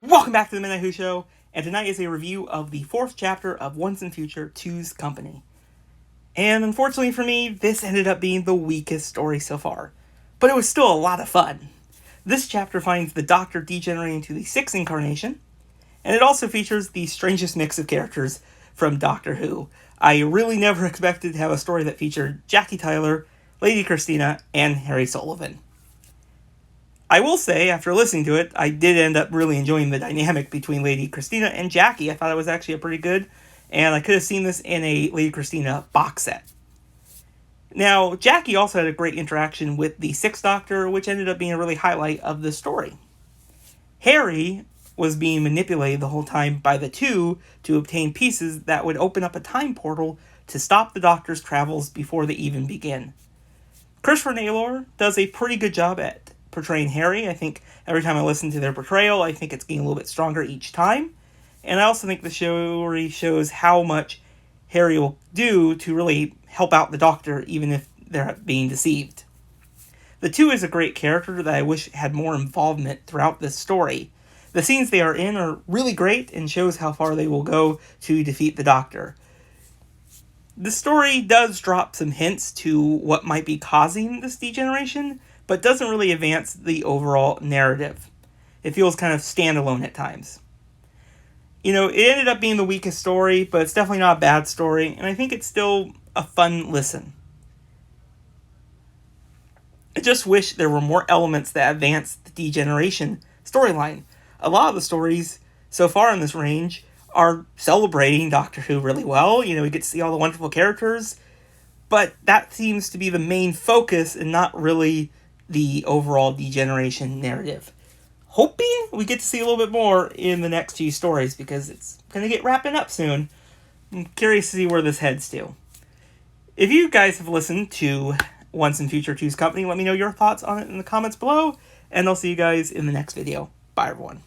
Welcome back to the Midnight Who Show, and tonight is a review of the 4th chapter of Once and Future 2's Company. And unfortunately for me, this ended up being the weakest story so far, but it was still a lot of fun. This chapter finds the Doctor degenerating to the 6th incarnation, and it also features the strangest mix of characters from Doctor Who. I really never expected to have a story that featured Jackie Tyler, Lady Christina, and Harry Sullivan. I will say, after listening to it, I did end up really enjoying the dynamic between Lady Christina and Jackie. I thought it was actually a pretty good, and I could have seen this in a Lady Christina box set. Now, Jackie also had a great interaction with the 6th Doctor, which ended up being a really highlight of the story. Harry was being manipulated the whole time by the two to obtain pieces that would open up a time portal to stop the Doctor's travels before they even begin. Christopher Naylor does a pretty good job at portraying Harry. I think every time I listen to their portrayal, I think it's getting a little bit stronger each time. And I also think the story shows how much Harry will do to really help out the Doctor, even if they're being deceived. The two is a great character that I wish had more involvement throughout this story. The scenes they are in are really great and shows how far they will go to defeat the Doctor. The story does drop some hints to what might be causing this degeneration, but doesn't really advance the overall narrative. It feels kind of standalone at times. It ended up being the weakest story, but it's definitely not a bad story, and I think it's still a fun listen. I just wish there were more elements that advance the degeneration storyline. A lot of the stories so far in this range are celebrating Doctor Who really well. We get to see all the wonderful characters, but that seems to be the main focus and not really the overall degeneration narrative. Hoping we get to see a little bit more in the next few stories, because it's going to get wrapping up soon. I'm curious to see where this heads to. If you guys have listened to Once and Future 2's Company, let me know your thoughts on it in the comments below, and I'll see you guys in the next video. Bye, everyone.